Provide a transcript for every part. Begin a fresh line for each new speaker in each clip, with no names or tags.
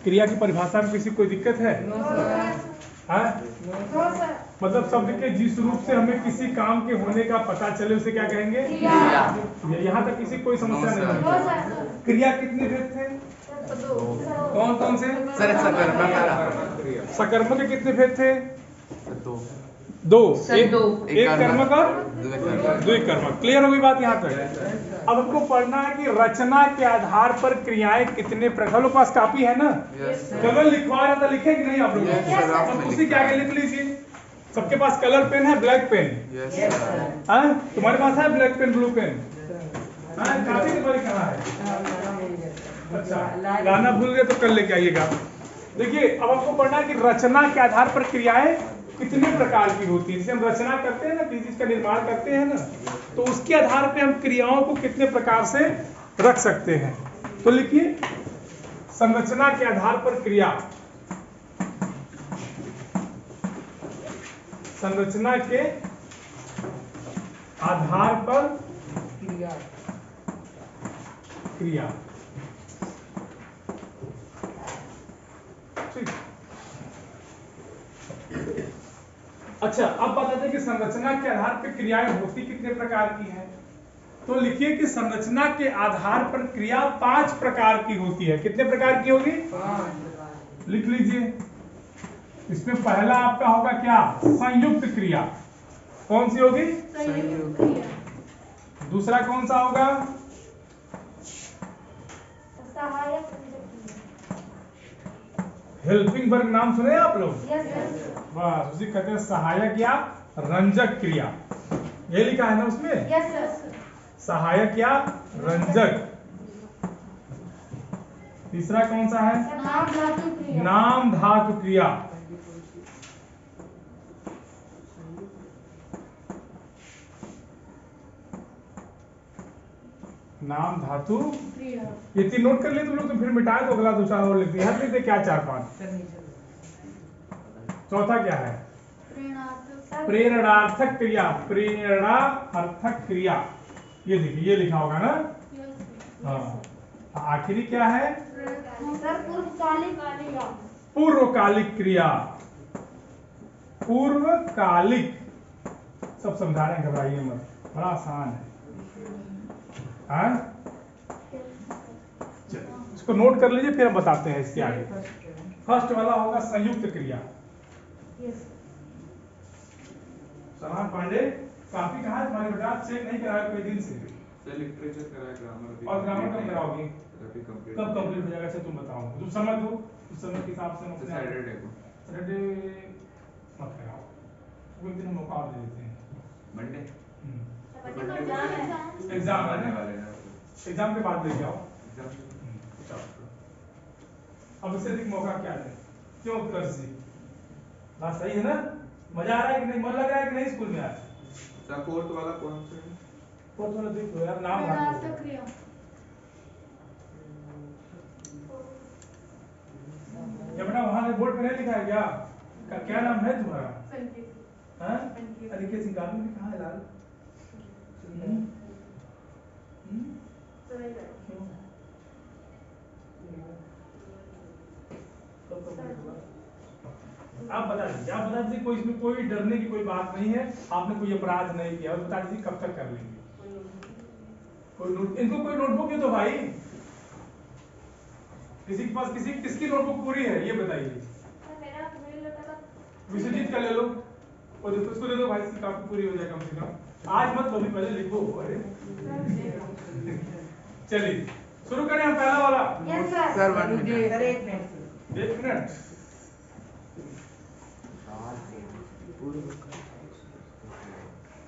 क्रिया की परिभाषा में किसी कोई दिक्कत है? हाँ? मतलब शब्द के जिस रूप से हमें किसी काम के होने का पता चले उसे क्या कहेंगे? यहाँ तक किसी कोई समस्या नहीं है। क्रिया कितने भेद थे? कौन कौन से? सकर्मक के कितने भेद थे? दो। एक कर्मक और द्विकर्मक। क्लियर होगी बात यहाँ तक? अब हमको पढ़ना है कि रचना के आधार पर क्रियाएं कितने प्रकार। लोग पास कापी है ना? कलर लिखवा रहा था, लिखे कि नहीं आप लोग? अब उसी के आगे लिख लीजिए। सबके पास कलर पेन है? Black pen? तुम्हारे पास है black pen, blue pen? Copy तुम्हारी कहाँ है? अच्छा, लाना भूल गए तो कल लेके आइएगा। देखिए, अब आपको पढ़ना है कि रचना के आधार पर क्रियाएं कितने प्रकार की होती है। जैसे हम रचना करते हैं ना, किसी चीज का निर्माण करते हैं ना, तो उसके आधार पे हम क्रियाओं को कितने प्रकार से रख सकते हैं। तो लिखिए, संरचना के आधार पर क्रिया। संरचना के आधार पर क्रिया। ठीक। अच्छा, अब बताते हैं कि संरचना के आधार पर क्रियाएं होती कितने प्रकार की हैं। तो लिखिए कि संरचना के आधार पर क्रिया 5 प्रकार की होती है। कितने प्रकार की होगी? 5। लिख लीजिए। इसमें पहला आपका होगा क्या? संयुक्त क्रिया। कौन सी होगी? संयुक्त क्रिया। दूसरा कौन सा होगा? सहायक। हेल्पिंग वर्ग नाम सुने आप लोग? बस उसी कहते हैं सहायक या रंजक क्रिया। ये लिखा है ना उसमें? सहायक या रंजक। तीसरा कौन सा है? नाम धातु क्रिया। नाम धातु क्रिया। नाम धातु क्रिया। ये 3 नोट कर लिए तुम लोग, तो फिर मिटाए तो अगला दूसरा और लिख दिया। लिखते क्या 4-5? चौथा क्या है? प्रेरणार्थक क्रिया। प्रेरणार्थक क्रिया, ये देखिए, ये लिखा होगा ना? हाँ। आखिरी क्या है? पूर्वकालिक क्रिया। पूर्वकालिक। सब समझा रहे हैं, घबराइए मत, बड़ा आसान है। इसको नोट कर लीजिए, फिर हम बताते हैं इसके आगे। फर्स्ट वाला होगा संयुक्त क्रिया। सलमान पांडे, काफी कहा है तुम्हारे बेटा? चेक नहीं कराया कोई दिन से? लिटरेचर कराया, ग्रामर और ग्रामर कब कराओगे? कब कंप्लीट हो जाएगा? अच्छा तुम बताओ, तुम समझ दो उस समय के हिसाब से। सैटरडे मत कराओ, वो एक दिन मौका और दे देते हैं। मंडे एग्जाम आने वाले हैं, एग्जाम के बाद ले जाओ। अब इससे अधिक मौका क्या है? क्यों कर्जी? बात सही है ना? मजा आ रहा है कि नहीं? मन लग रहा है कि नहीं स्कूल में आज? फोर्थ वाला कौन सा है? फोर्थ वाला देखो यार, नाम क्रिया। ये बेटा वहां बोर्ड पे नहीं लिखा है क्या? क्या नाम है तुम्हारा? अनिकेत सिंह। कानून भी कहाँ है लाल? आप बता दीजिए, कोई इसमें कोई डरने की कोई बात नहीं है। आपने कोई अपराध नहीं किया, बता दीजिए कब तक कर लेंगे। इनको कोई नोटबुक है तो भाई, किसी के पास किसकी नोटबुक पूरी है ये बताइए। विश्वजीत का ले लो, और उसको दे दो भाई, इसकी काफी पूरी हो जाए कम से कम। आज मत कभी, पहले लिखो। अरे चलिए शुरू करें हम पहला वाला। Yes sir. एक मिनट।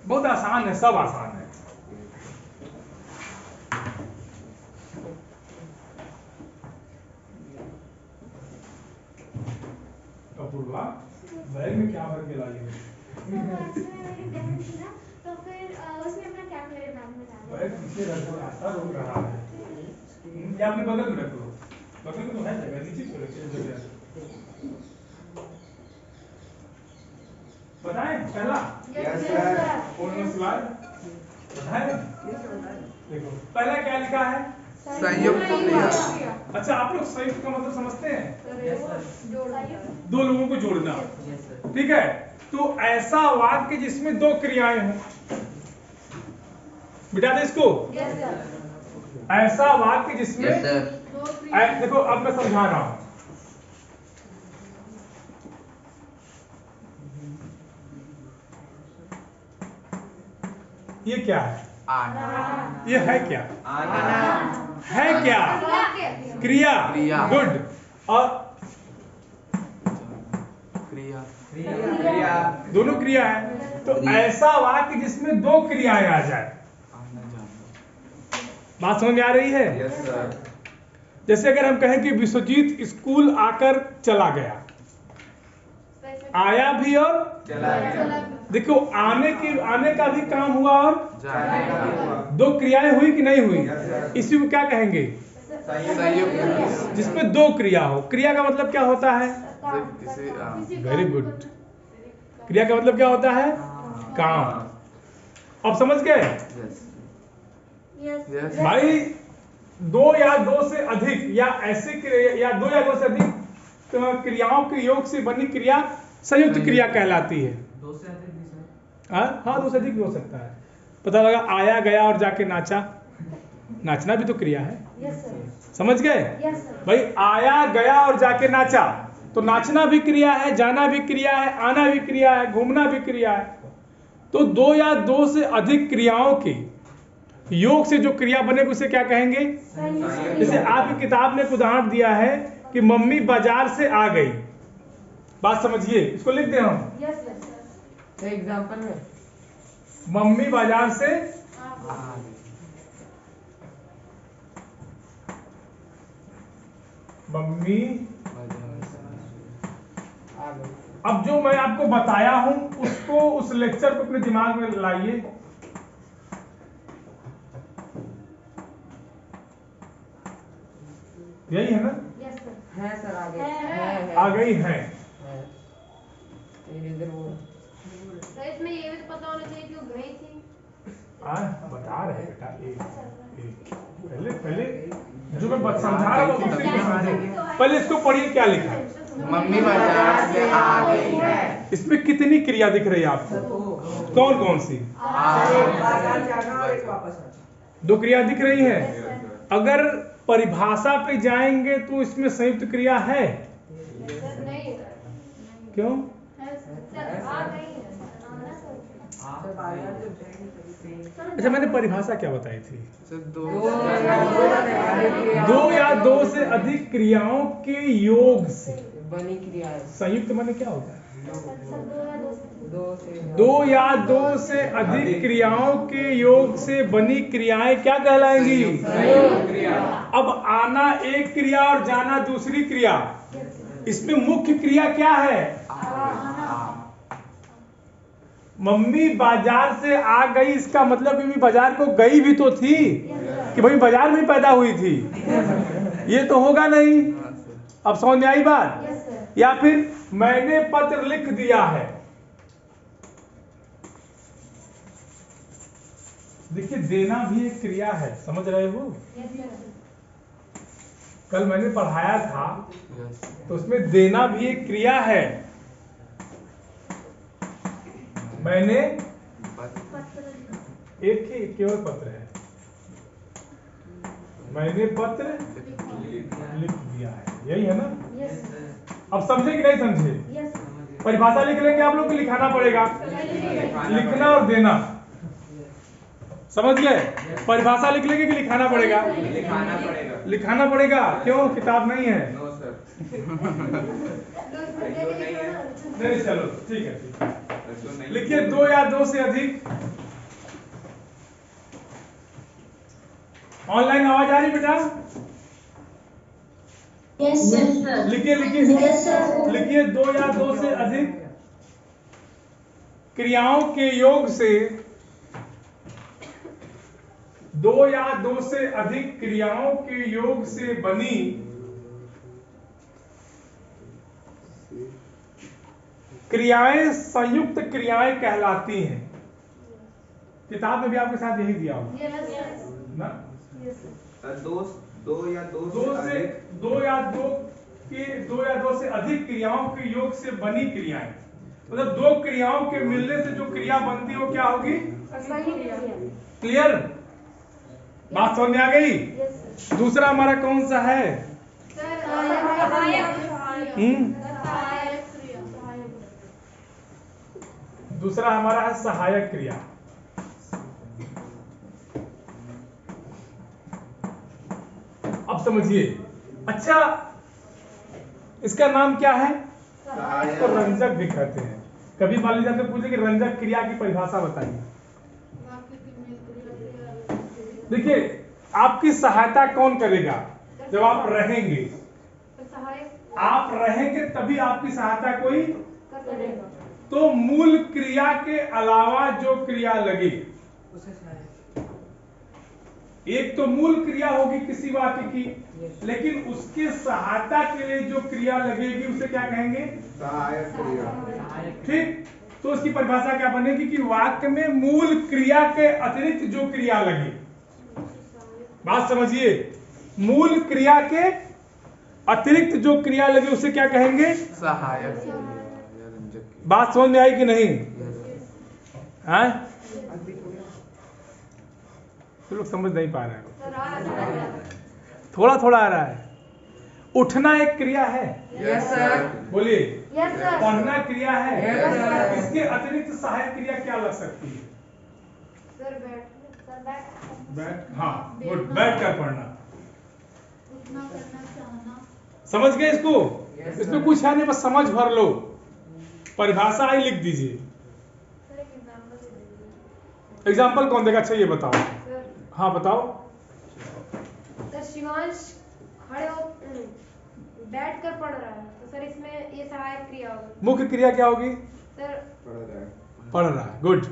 बहुत आसान है, सब आसान है। अपूर्वा, बैग में क्या भर के लाई है?
तो फिर उसमें अपना कैलकुलेटर बैग में डाल।
बैग पीछे रख दो, रास्ता रोक रहा है। या अपने बगल में रखो, बगल में तो है जगह, नीचे सुरक्षित जगह। बताएं पहला?
Yes sir.
बताएं। देखो पहला क्या लिखा है?
संयुक्त क्रिया।
अच्छा, आप लोग संयुक्त का मतलब समझते हैं? दो लोगों को जोड़ना, ठीक है। तो ऐसा वाक्य जिसमें दो क्रियाएं हों, बिठा दे इसको। ऐसा वाक्य जिसमें देखो, अब मैं समझा रहा हूं। ये क्या है?
आना।
ये है क्या?
आना।
है क्या? क्रिया। गुड। और
क्रिया।
क्रिया।
दोनों क्रिया है। तो ऐसा वाक्य जिसमें दो क्रियाएं आ जाए।
आना जाना।
बात समझ में आ रही है?
Yes sir.
जैसे अगर हम कहें कि विश्वजीत स्कूल आकर चला गया, आया भी और
चला गया।
देखो, आने का भी काम हुआ और
जाने का।
दो क्रियाएं हुई कि नहीं हुई?
Yes, sir.
इसी को क्या कहेंगे?
संयुक्त क्रिया।
जिसमें दो क्रिया हो। क्रिया का मतलब क्या होता है? Very good. क्रिया का मतलब क्या होता है? काम। अब समझ गए
यस।
भाई? दो या दो से अधिक या ऐसे या दो या दो से अधिक क्रियाओं के योग से बनी क्रिया संयुक्त क्रिया कहलाती है।
दो से अधिक भी सर।
हाँ, दो से अधिक भी हो सकता है। पता लगा आया गया और जाके नाचा, नाचना भी तो क्रिया है। समझ गए भाई? आया गया और जाके नाचा, तो नाचना भी क्रिया है, जाना भी क्रिया है, आना भी क्रिया है, घूमना भी क्रिया है। तो दो या दो से अधिक क्रियाओं के योग से जो क्रिया बने उसे क्या कहेंगे? जैसे आपकी किताब में एक उदाहरण दिया है कि मम्मी बाजार से आ गई। बात समझिए, इसको लिख दे हम।
एग्जांपल में
मम्मी बाजार से मम्मी। अब जो मैं आपको बताया हूं उसको, उस लेक्चर को अपने दिमाग में लाइए। यही है ना?
है सर। आगे
आ गई है।
इधर वो
इसमें ये भी तो पता होना चाहिए कि वो गई थी।
बता रहे बेटा, पहले जो मैं समझा रहा हूँ दूसरी को समझो। पहले इसको पढ़िए, क्या लिखा है?
मम्मी बाजार से आ गई है।
इसमें कितनी क्रिया दिख रही है आपको? कौन कौन सी?
बाजार जाना और एक वापस आना।
दो क्रिया दिख रही है। अगर परिभाषा पे जाएंगे तो इसमें संयुक्त क्रिया है। क्यों? अच्छा, मैंने परिभाषा क्या बताई थी? दो या दो से अधिक क्रियाओं के योग से
बनी क्रिया है।
संयुक्त माने क्या होता है?
दो
दो या दो से अधिक क्रियाओं के योग से बनी क्रियाएं क्या कहलाएंगी? अब आना एक क्रिया और जाना दूसरी क्रिया। इसमें मुख्य क्रिया क्या है? मम्मी बाजार से आ गई, इसका मतलब मम्मी बाजार को गई भी तो थी कि भाई बाजार में पैदा हुई थी। ये तो होगा नहीं। अब समझ में आई बात? या फिर मैंने पत्र लिख दिया है। देखिए, देना भी एक क्रिया है, समझ रहे हो? कल मैंने पढ़ाया था तो उसमें देना भी एक क्रिया है। मैंने एक ही केवल पत्र है, मैंने पत्र लिख दिया है, यही है ना? अब समझे कि नहीं समझे? परिभाषा लिख लेंगे आप लोग को, लिखाना पड़ेगा। लिखना और देना, समझ गए? परिभाषा लिख लेंगे कि लिखाना पड़ेगा?
लिखाना पड़ेगा।
लिखाना पड़ेगा। क्यों? किताब नहीं है?
No sir.
नहीं, चलो ठीक है, ठीक है। लिखिए, दो या दो से अधिक। ऑनलाइन आवाज आ रही बेटा?
Yes sir.
लिखिए लिखिए लिखिए, दो या दो से अधिक क्रियाओं के योग से, दो या दो से अधिक क्रियाओं के योग से बनी क्रियाएं संयुक्त क्रियाएं कहलाती हैं। किताब में भी आपके साथ यही दिया होगा ना?
दो या
दो से अधिक क्रियाओं के योग से बनी क्रियाएं, मतलब दो क्रियाओं के मिलने से जो क्रिया बनती है वो क्या होगी? क्लियर? बात समझ में आ गई? दूसरा हमारा कौन सा है? दूसरा हमारा है सहायक क्रिया। अब समझिए। अच्छा, इसका नाम क्या है? इसको रंजक भी कहते हैं। कभी मान लीजिए आपसे पूछे कि रंजक क्रिया की परिभाषा बताइए। देखिए, आपकी सहायता कौन करेगा? जब आप रहेंगे, आप रहेंगे तभी आपकी सहायता कोई करेगा। तो मूल क्रिया के अलावा जो क्रिया लगे, एक तो मूल क्रिया होगी किसी वाक्य की, लेकिन उसके सहायता के लिए जो क्रिया लगेगी उसे क्या कहेंगे?
सहायक क्रिया।
ठीक, तो उसकी परिभाषा क्या बनेगी कि वाक्य में मूल क्रिया के अतिरिक्त जो क्रिया लगे। बात समझिए, मूल क्रिया के अतिरिक्त जो क्रिया लगे उसे क्या कहेंगे?
सहायक।
बात समझ में आई कि नहीं? हैं? तो लोग समझ नहीं पा रहे हैं, थोड़ा थोड़ा आ रहा है। उठना एक क्रिया है।
Yes sir.
बोलिए।
Yes sir.
पढ़ना क्रिया है।
Yes sir.
इसके अतिरिक्त सहायक क्रिया क्या लग सकती है?
सर
बैठ, हाँ गुड, बैठ कर पढ़ना। समझ गए इसको? इसमें कुछ है नहीं, बस समझ भर लो। परिभाषा ही लिख दीजिए। एग्जाम्पल कौन देगा? अच्छा ये बताओ। हाँ बताओ।
सर शिवांश खड़े हो बैठ कर पढ़ रहा है, तो सर इसमें ये सहायक क्रिया होगी।
मुख्य क्रिया क्या होगी?
सर
पढ़ रहा है। Good,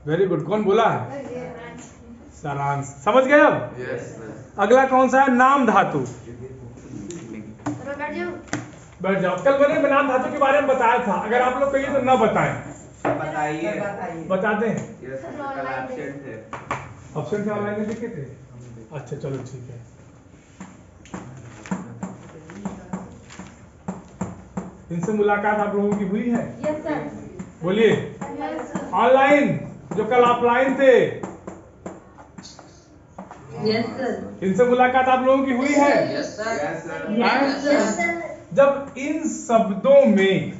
very good. कौन बोला है? सारांश। समझ गए अब?
यस।
अगला कौन सा है? नाम धातु।
सर बैठ जाओ।
बैठ जाओ। कल मैंने नाम धातु के बारे में बताया था, अगर आप लोग कहिए तो न बताएं।
बताइए।
बताते हैं।
यस, कल एब्सेंट थे।
ऑप्शन से ऑनलाइन में लिखे थे। अच्छा चलो ठीक है। इनसे मुलाकात आप लोगों की हुई है?
Yes sir.
बोलिए। ऑनलाइन, जो कल ऑफलाइन थे,
यस सर।
इनसे मुलाकात आप लोगों की हुई है?
Yes sir.
Yes sir.
जब इन शब्दों में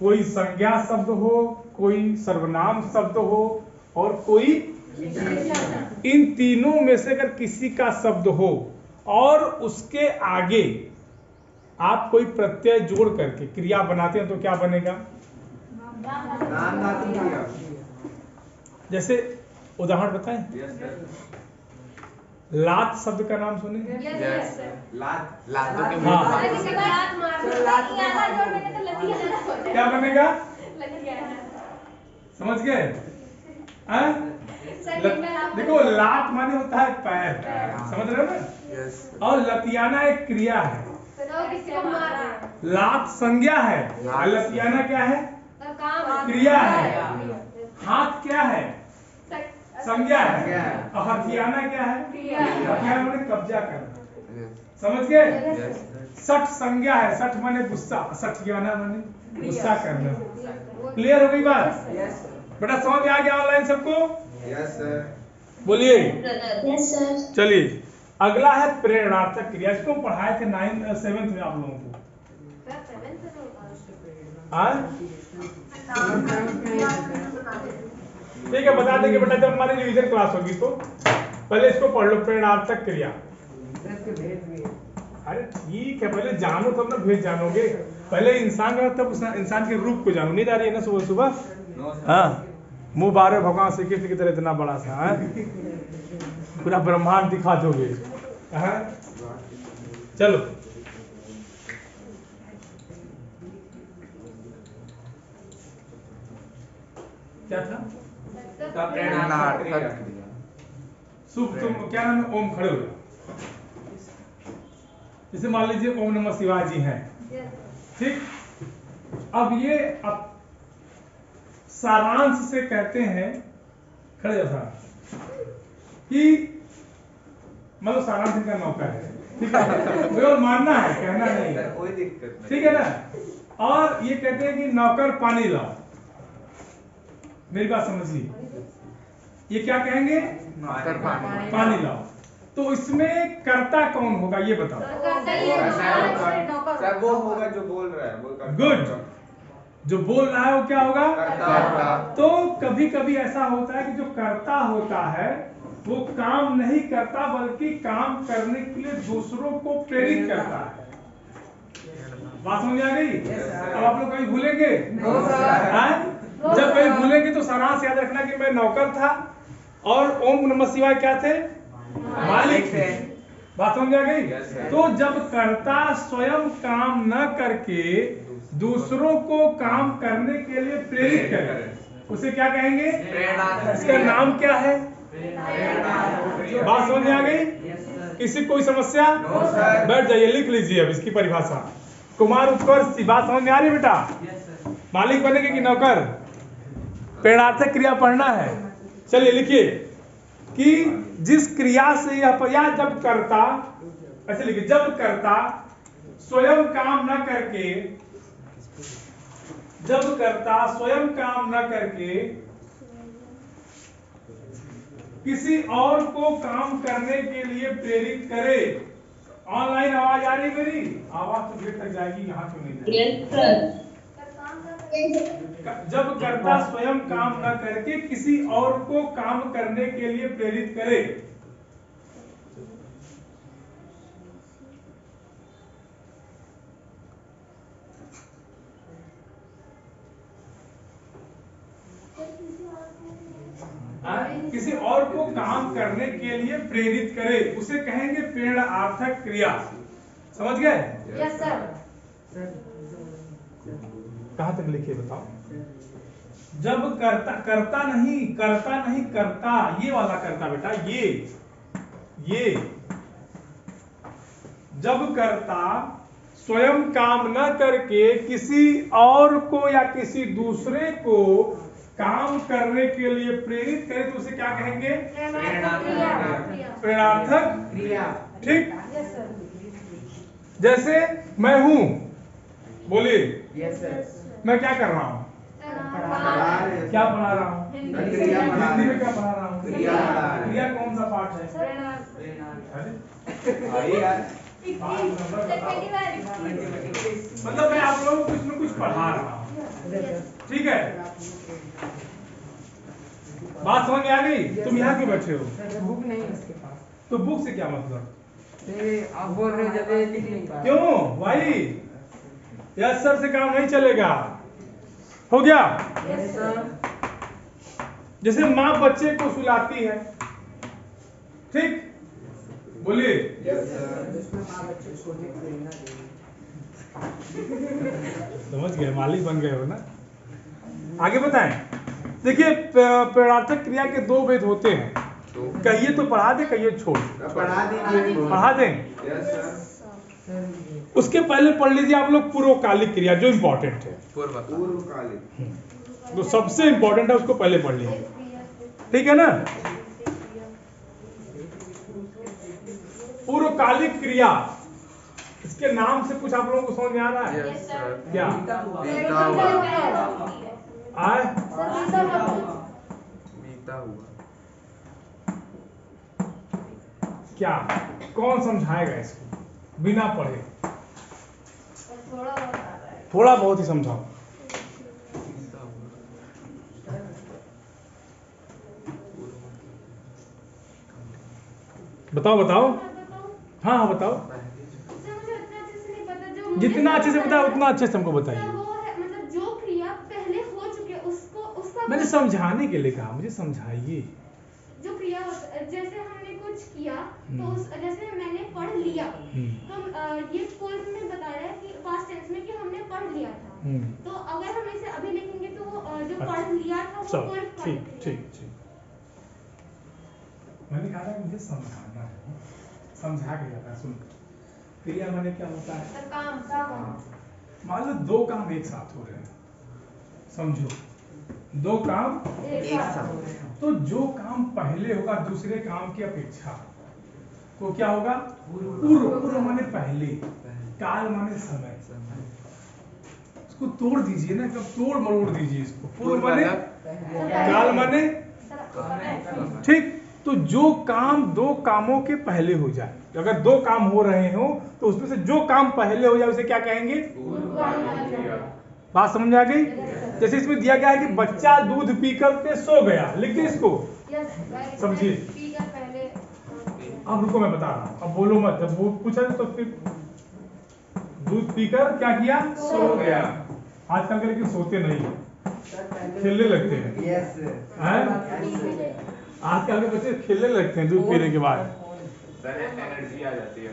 कोई संज्ञा शब्द हो, कोई सर्वनाम शब्द हो और कोई, इन तीनों में से अगर किसी का शब्द हो और उसके आगे आप कोई प्रत्यय जोड़ करके क्रिया बनाते हैं तो क्या बनेगा?
नाम धातु क्रिया।
जैसे उदाहरण बताएं।
Yes sir.
लात शब्द का नाम सुने?
Yes sir. लातों के
हाँ।
मुंह।
किसी को लात मार दो, आधा जोड़ने तो लतियाना हो जाए।
क्या बनेगा?
लतियाना।
समझ गए? हैं? देखो, लात माने होता है पैर, समझ रहे हो ना?
यस।
और लतियाना एक क्रिया है।
तो किसी को मार रहा है।
लात संज्ञा है और लतियाना क्या है?
सर काम
क्रिया है। हाथ क्या है? संज्ञा है। और हथियाना क्या है? हथियाना माने कब्जा करना। समझ गए?
यस।
सठ संज्ञा है, सठ माने गुस्सा, सठियाना माने गुस्सा करना। क्लियर हो गई बात?
यस
बेटा समझ में आ गया ऑनलाइन सबको?
Yes sir.
बोलिए।
Yes sir.
चलिए, अगला है प्रेरणार्थक क्रिया। इसको पढ़ाए थे 7th में आप लोगों को।
सर 7th में
ठीक है, बता देंगे बेटा जब हमारी रिवीजन क्लास होगी तो। पहले इसको पढ़ लो, प्रेरणार्थक क्रिया। अरे ठीक है, पहले जानो तब ना भेद जानोगे। पहले इंसान का तब उस इंसान के रूप को जानो। नींद आ रही है ना सुबह सुबह? हाँ, मुंह बारे भगवान श्री कृष्ण की तरह इतना बड़ा सा है, पूरा ब्रह्मांड दिखा दोगे। हाँ? चलो क्या था?
प्रेरणार्थक क्रिया।
शुभ, तुम क्या नाम है? ओम, खड़े हो जाओ। जैसे मान लीजिए ओम नमः शिवाय जी हैं, ठीक? अब ये सारांश से कहते हैं खड़े हो सारा कि मतलब सारा दिन का नौकर है, ठीक है, केवल मानना है, कहना नहीं है,
कोई दिक्कत नहीं,
ठीक है ना। और ये कहते हैं कि नौकर पानी लाओ, मेरी बात समझिए, ये क्या कहेंगे,
नौकर
पानी लाओ। तो इसमें कर्ता कौन होगा ये बताओ।
सर वो होगा जो बोल रहा है, वो कर्ता
गुड,
होगा।
जो बोल रहा है वो क्या होगा,
कर्ता।
तो कभी कभी ऐसा होता है कि जो कर्ता होता है वो काम नहीं करता बल्कि काम करने के लिए दूसरों को प्रेरित करता है। बात समझ आ गई? अब आप लोग कहीं भूलेंगे? हाँ? जब कहीं भूलेंगे तो सारांश याद रखना कि मैं नौकर था और ओम नमः शिवाय क्या थे, मालिक थे। बात समझ आ गई? तो जब कर्ता स्वयं काम न करके दूसरों को काम करने के लिए प्रेरित करे उसे क्या कहेंगे, इसका नाम क्या है? बात समझ आ गई? किसी कोई समस्या? बैठ जाइए, लिख लीजिए अब इसकी परिभाषा। कुमार उत्कर्ष, बात समझ में आ रही बेटा? मालिक बनेंगे कि नौकर? प्रेरणार्थक क्रिया पढ़ना है। चलिए लिखिए कि जिस क्रिया से या जब कर्ता, ऐसे लिखिए, जब कर्ता स्वयं काम न करके, जब कर्ता स्वयं काम न करके किसी और को काम करने के लिए प्रेरित करे। ऑनलाइन आवाज आ रही मेरी? आवाज तो देर तक जाएगी, यहाँ क्यों नहीं जाएगी?
Yes, sir.
जब कर्ता स्वयं काम न करके किसी और को काम करने के लिए प्रेरित करे। किसी और को काम करने के लिए प्रेरित करे उसे कहेंगे प्रेरणार्थक क्रिया। समझ गए?
Yes sir.
कहां तक लिखे बताओ? जब करता नहीं करता, ये वाला करता बेटा, ये जब कर्ता स्वयं काम न करके किसी और को या किसी दूसरे को काम करने के लिए प्रेरित करे तो उसे क्या कहेंगे, प्रेरणार्थक क्रिया। ठीक,
यस सर।
जैसे मैं हूं, बोलिए,
यस सर।
मैं क्या कर रहा हूं, क्या पढ़ा रहा हूं,
क्रिया पढ़ा
हिंदी में क्या पढ़ा रहा हूं,
क्रिया पढ़ा रहा हूं।
क्रिया कौन सा पाठ है? अरे,
आइए यार,
मतलब मैं आप लोगों को कुछ न कुछ पढ़ा रहा हूं, ठीक है? बात समझ में आ गई? तुम यहाँ क्यों बैठे हो?
बुक नहीं है उसके पास।
तो बुक से क्या मतलब?
आप बोल रहे हो जब ये लिख नहीं पा।
क्यों भाई? यस सर से काम नहीं चलेगा। हो गया?
Yes sir.
जैसे माँ बच्चे को सुलाती है, ठीक, बोलिए,
यस सर।
समझ गए, मालिक बन गए हो ना? आगे बताएं। देखिए, प्रेरणार्थक क्रिया के दो भेद होते हैं, कहिए तो पढ़ा दे, कहिए छोड़,
पढ़ा दीजिए।
पढ़ा दें।
Yes sir.
उसके पहले पढ़ लीजिए आप लोग पूर्वकालिक क्रिया, जो इंपॉर्टेंट है,
पूर्वकालिक।
जो सबसे इंपॉर्टेंट है उसको पहले पढ़ लीजिए, ठीक है ना? पूर्वकालिक क्रिया, इसके नाम से कुछ आप लोगों को समझ में आ रहा है?
Yes sir.
क्या आए? क्या, कौन समझाएगा इसको बिना पढ़े? थोड़ा बहुत ही समझाओ। बताओ। हाँ हाँ बताओ, जितना अच्छे से बताओ उतना अच्छे से हमको बताइए।
मतलब जो क्रिया पहले हो चुकी है उसको उसका
मैंने समझाने के लिए कहा, मुझे समझाइए।
जो क्रिया जैसे हमने कुछ किया तो उस जैसे मैंने पढ़ लिया, तो ये फुल में बता रहा है कि पास्ट टेंस में कि हमने पढ़ लिया था। तो अगर हम इसे अभी लिखेंगे तो जो पढ़ लिया था वो
सब
फुल
ठीक। मैंने कहा था मुझे समझाना है, समझा के जाता। सुन, क्रिया माने क्या होता है?
काम।
मान लो दो काम एक साथ हो रहे हैं, समझो, दो काम
एक साथ।
तो जो काम पहले होगा दूसरे काम की अपेक्षा को क्या होगा? पूर्व। पूर्व माने पहले, काल माने समय। इसको तोड़ दीजिए ना, कब तोड़ मरोड़ दीजिए इसको। पूर्व माने काल माने ठीक। तो जो काम दो कामों के पहले हो जाए, अगर दो काम हो रहे हो तो उसमें से जो काम पहले हो जाए उसे क्या कहेंगे? बात समझ में आ गई? जैसे इसमें दिया गया है कि बच्चा दूध पीकर के सो गया, लिखिए इसको, समझिए। अब रुको मैं बता रहा हूँ, अब बोलो मत, जब वो पूछा तो फिर दूध पीकर क्या किया? सो गया। आजकल के लेकिन सोते नहीं, खेलने लगते हैं। आजकल के बच्चे खेलने लगते हैं दूध पीने के बाद,
एनर्जी आ जाती है।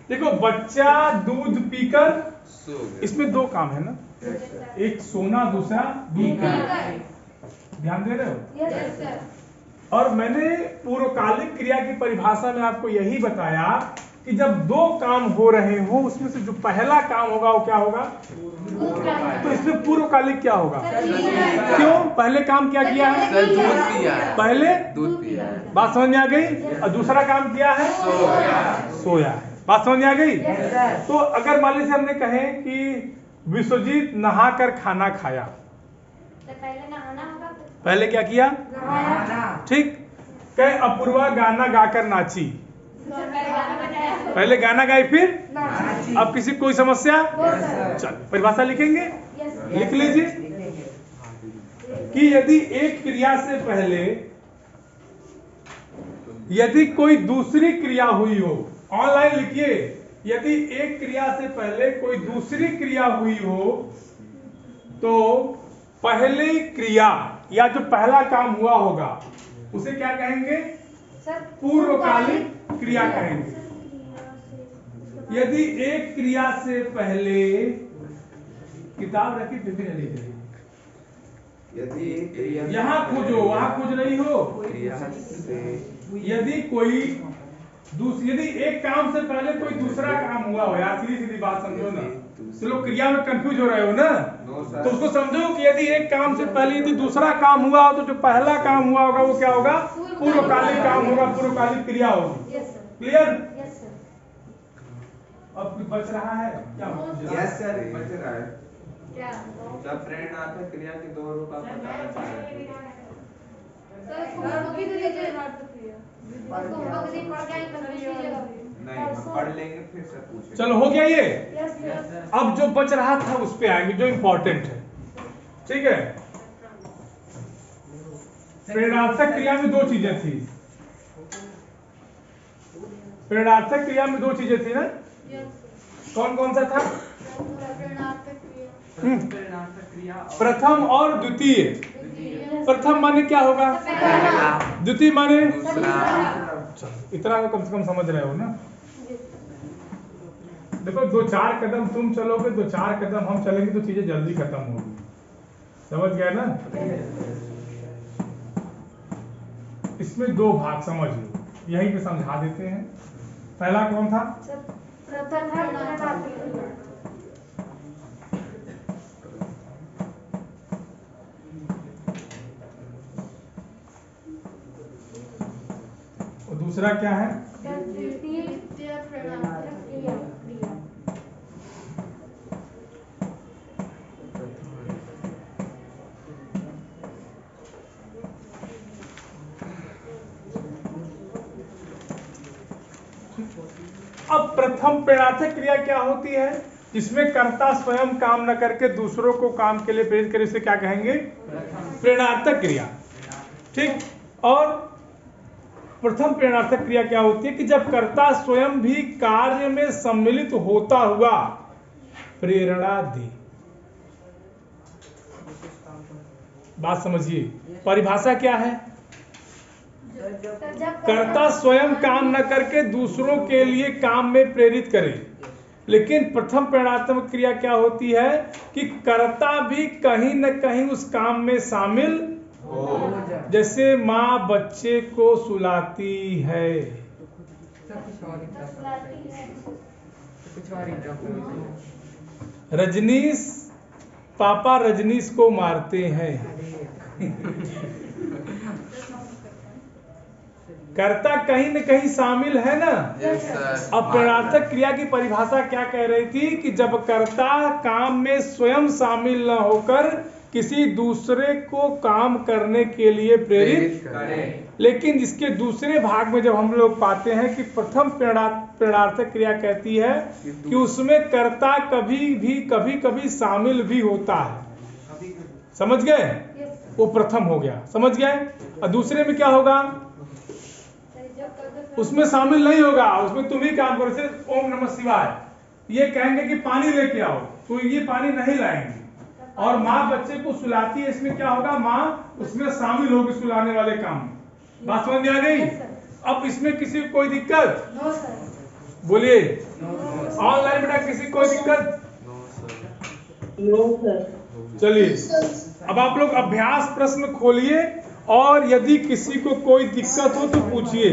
देखो बच्चा दूध पीकर, इसमें दो काम है ना, एक सोना दूसरा पीकर। ध्यान दे रहे हो? और मैंने पूर्वकालिक क्रिया की परिभाषा में आपको यही बताया कि जब दो काम हो रहे हो उसमें से जो पहला काम होगा वो क्या होगा? तो इसमें पूर्वकालिक क्या होगा? क्यों? पहले काम क्या किया है?
दूध पिया।
पहले
दूध पिया।
बात समझ में आ गई? और दूसरा काम किया है? सोया है। बात समझ में आ गई? तो अगर मान लीजिए हमने कहे कि विश्वजीत नहाकर खाना खाया,
पहले नहाना होगा,
पहले क्या किया? ठीक। कहे अपूर्वा गाना गाकर नाची, पहले गाना गाई फिर? अब किसी कोई समस्या? चल परिभाषा लिखेंगे, लिख लीजिए कि यदि एक क्रिया से पहले यदि कोई दूसरी क्रिया हुई हो, ऑनलाइन लिखिए, यदि एक क्रिया से पहले कोई दूसरी क्रिया हुई हो तो पहली क्रिया या जो पहला काम हुआ होगा उसे क्या कहेंगे? पूर्वकालिक क्रिया कहेंगे। यदि एक क्रिया से पहले, किताब रखी फिर भी नहीं लिख रही, यहाँ खोजो वहां खोज रही हो। यदि कोई यदि एक काम से पहले कोई दूसरा काम हुआ हो, यार सीधी सीधी बात समझो ना, तो लोग क्रिया में कंफ्यूज हो रहे हो ना, तो उसको समझो कि यदि एक काम से पहले यदि दूसरा काम हुआ हो तो जो पहला काम हुआ होगा वो क्या होगा? पूर्वकालिक काम होगा, पूर्वकालिक क्रिया होगी। क्लियर? अब कुछ बच रहा है क्या?
यस सर, बच रहा है।
क्या?
जब प्रेरणात्मक क्रिया के दो रूप आप बताना चाह रहे थे। नहीं, हम पढ़ लेंगे फिर से पूछेंगे।
चलो हो गया ये। अब जो बच रहा था उस पे आएंगे जो इंपॉर्टेंट है, ठीक है? प्रेरणात्मक क्रिया में दो चीजें थी, प्रेरणात्मक क्रिया में दो चीजें थी ना, कौन कौन सा था? प्रथम और द्वितीय। प्रथम माने क्या होगा? द्वितीय माने इतना तो कम से कम समझ रहे हो ना। देखो दो चार कदम तुम चलोगे, दो चार कदम हम चलेंगे तो चीजें जल्दी खत्म होगी, समझ गए ना? इसमें दो भाग समझ लो, यहीं पे समझा देते हैं। पहला कौन था? और दूसरा क्या है? अब प्रथम प्रेरणात्मक क्रिया क्या होती है? जिसमें कर्ता स्वयं काम न करके दूसरों को काम के लिए प्रेरित करे, इसे क्या कहेंगे? प्रेरणात्मक क्रिया। ठीक। और प्रथम प्रेरणात्मक क्रिया क्या होती है कि जब कर्ता स्वयं भी कार्य में सम्मिलित होता हुआ प्रेरणा दे। बात समझिए, परिभाषा क्या है? कर्ता स्वयं काम न करके दूसरों के लिए काम में प्रेरित करे। लेकिन प्रथम प्रेरणात्मक क्रिया क्या होती है कि कर्ता भी कहीं न कहीं उस काम में शामिल हो। जैसे माँ बच्चे को सुलाती है, रजनीश पापा रजनीश को मारते हैं। कर्ता कहीं न कहीं शामिल है ना। अब प्रेरणार्थक क्रिया की परिभाषा क्या कह रही थी कि जब कर्ता काम में स्वयं शामिल न होकर किसी दूसरे को काम करने के लिए प्रेरित करे। लेकिन इसके दूसरे भाग में जब हम लोग पाते हैं कि प्रथम प्रेरणार्थक क्रिया कहती है कि उसमें कर्ता कभी कभी शामिल भी होता है। समझ गए? वो प्रथम हो गया, समझ गए? और दूसरे में क्या होगा? उसमें शामिल नहीं होगा, उसमें तुम ही काम करो। जैसे ओम नमः शिवाय, ये कहेंगे कि पानी लेके आओ, तो ये पानी नहीं लाएंगे। और माँ बच्चे को सुलाती है, इसमें क्या होगा? माँ उसमें शामिल होगी सुलाने वाले काम में। बात समझ में आ गई? अब इसमें किसी को कोई दिक्कत? बोलिए। ऑनलाइन बेटा किसी को कोई दिक्कत? चलिए अब आप लोग अभ्यास प्रश्न खोलिए और यदि किसी को कोई दिक्कत हो तो पूछिए।